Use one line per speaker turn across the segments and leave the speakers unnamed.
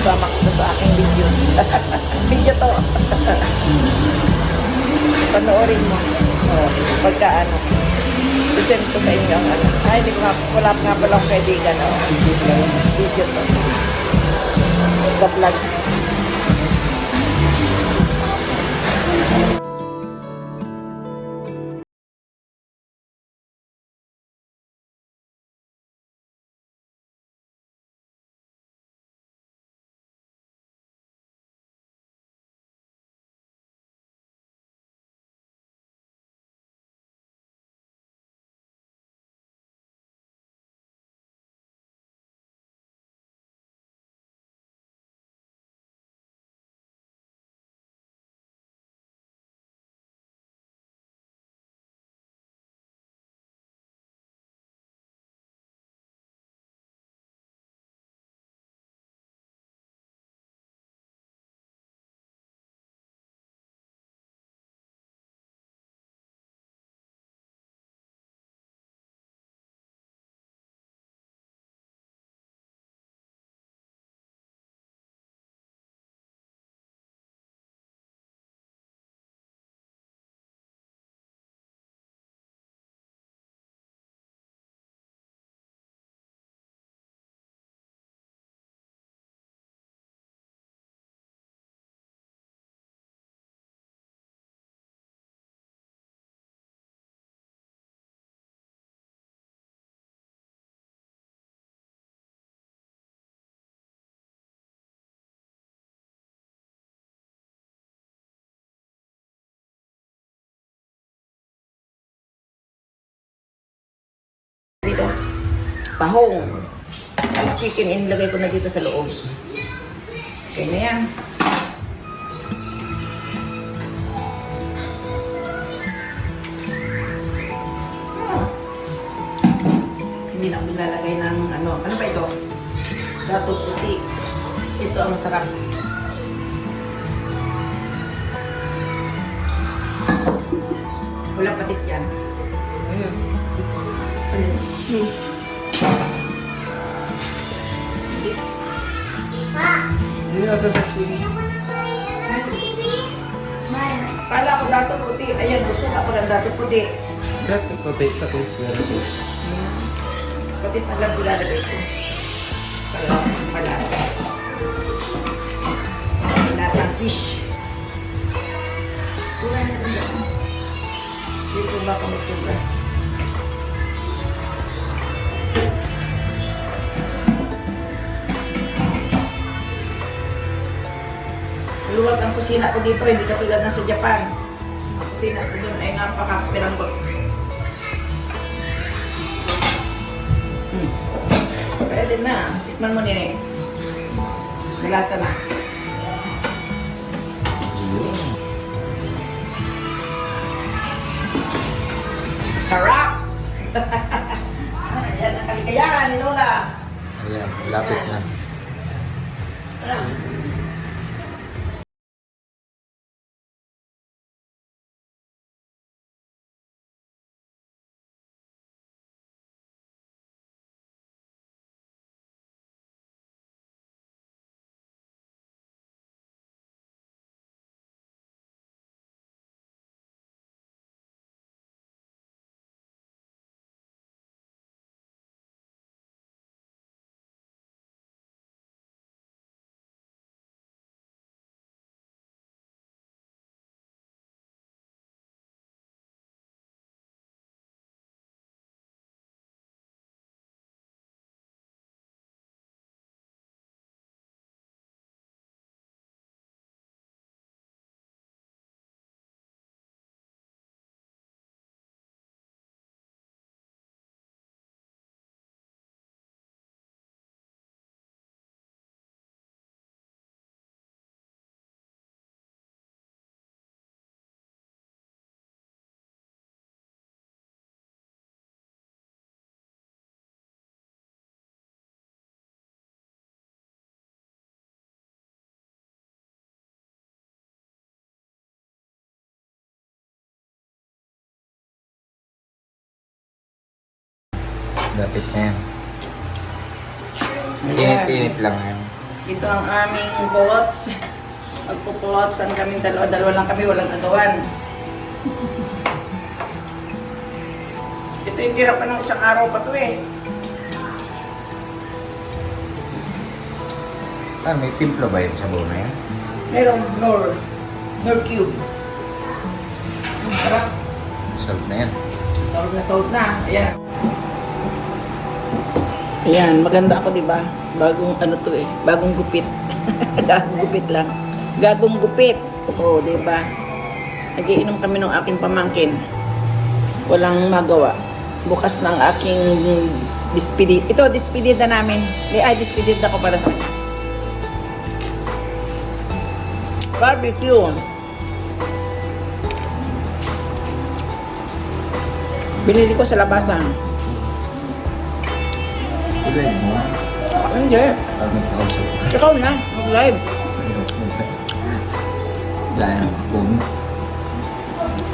Sama ko sa aking video. Video to. Panoorin mo. Oh, pagka ano. Isend ko sa inyo ang ano. Ay, hindi ko nga, wala nga pala akong kaibigan. Oh. Video to. Sa vlog. Dito, tahong. Ang chicken inilagay ko na dito sa loob. Okay na yan. Hindi na ako nilalagay ng ano. Ano pa ito? Dato puti. Ito ang masarap. Wala patis dyan.
Ayan. Hindi nasa sashimi.
Kala ko dato puti. Ayan, gusto ka pag ang dato puti.
That potato is very good.
Patis na lang ilalagay ko. Para malasa. Malasang fish. Kulay na rin yan. Dito ba kami sobra? Luwag ang kusina ko dito, hindi katulad ng sa Japan. Ang kusina ko dun ay napaka-piranggot. Pwede na. Tikman mo nini. Malasa na. Sarap! Ayan, nakaligayahan ni Lola.
Ayan, lapit na.
Sarap.
Lapit na yan.
Ayan.
Init lang yan.
Ito ang aming plots. Magpupulotsan kami, dalawa lang kami, walang agawan. Ito yung tira pa ng isang araw pa to eh.
May timpla ba yun sa buo na yan?
Merong nor cube. Sarap.
Solve na yan.
Sold na. Ayan. Ayan, maganda ako, di ba? Bagong ano to eh, bagong gupit. Gagong gupit lang. Gagong gupit. Oo, di ba? Nagiinom kami ng aking pamangkin. Walang magawa. Bukas ng aking dispedida. Ito, dispedida namin. Ay, dispedida ko para sa kanya. Barbecue. Binili ko sa labasan.
Live mo?
Hindi.
Pag nagkakausap.
Ikaw na, mag-live.
Dahil ang phone.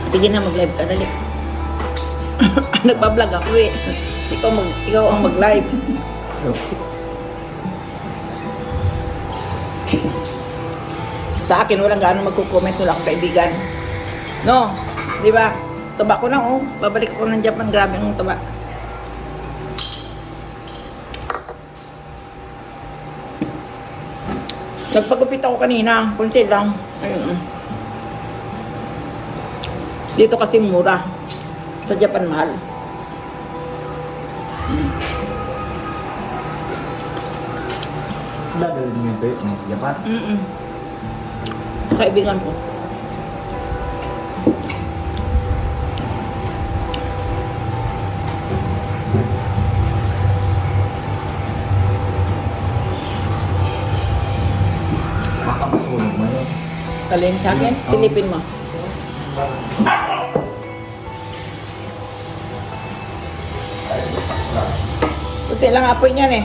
Sige na, mag-live ka. Dali. Nagbablog ako eh. Ikaw ang mag-live. Sa akin, walang gaano magko-comment. Wala akong kaibigan. No? Di ba? Taba ko na, oh. Babalik ako ng Japan. Grabe ang taba. Nagpagupit ako kanina. Kunti lang. Ayun. Dito kasi mura. Sa Japan, mahal.
Dadalhin mo yung bait mo sa Japan.
Kaibigan ko.
Makakasunog mo yun.
Kalin sa akin, silipin mo. Puti lang apoy niyan eh.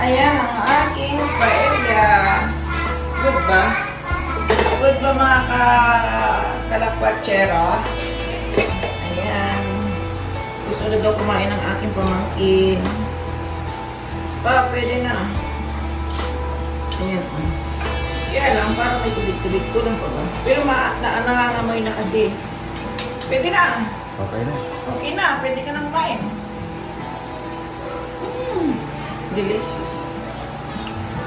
Ayan ang aking paella. Good ba? Good ba mga kalakwatsero? Ayan. Gusto na daw kumain ng aking pamangkin. Pa, pwede na. Ayan. Kaya lang, parang may tubig-tubig ko lang pa ba? Pero nangangamoy na kasi. Pwede na.
Okay na.
Okay na, pwede ka na kumain. Delicious.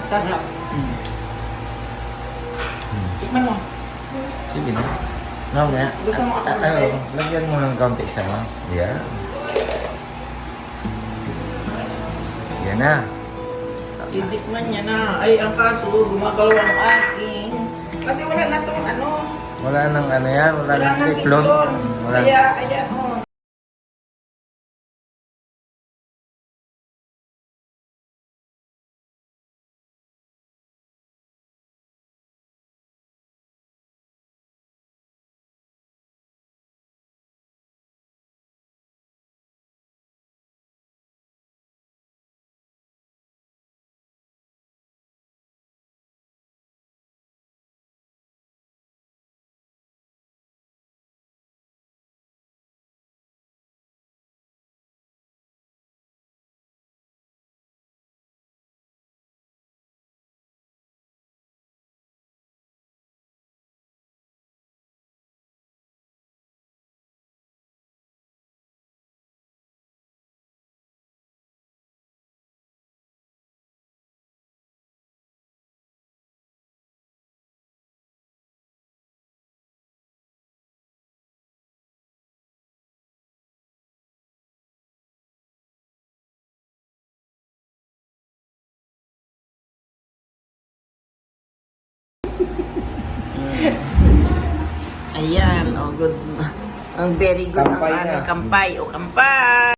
Sarap. Tikman mo.
Sige na. No, nga.
Gusto mo ako
Ayaw, lagyan mo ng kaunti isa mo. Yan. Yan na.
Titikman niya na. Ay, ang kaso, gumagalaw ang aking. Kasi wala na itong ano.
Wala nang ano yan, wala nang
nang
tiplon.
tiklon.
Wala.
Kaya, ayan, oh. Ayan, oh, good. Ang very good
Kampay
ang
na.
aming kampay. O, kampay!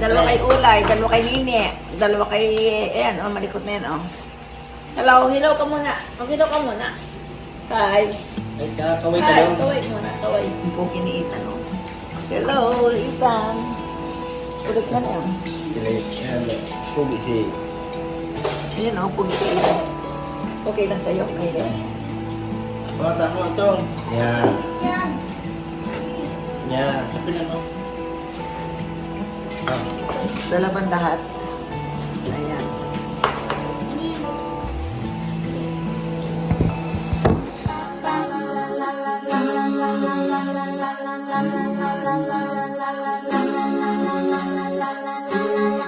Dalawa kay Ulay, dalawa kay Nini, dalawa kay, ayan, oh, malikot na yan, oh. Hello, hello ka muna. Mag-hello ka muna. Hi.
Ay, kaway ka
Hi,
daw.
kaway muna, kaway. Hindi ko kiniitan, oh. Hello, Ethan. Ulit ka na yun.
Yan, pugi si...
Ayan, oh, pugi ka Ethan. Okay lang sa'yo, Ayan.
Bata mo ito. Yan. Yan. Sabi na mo.
Dalaban lahat.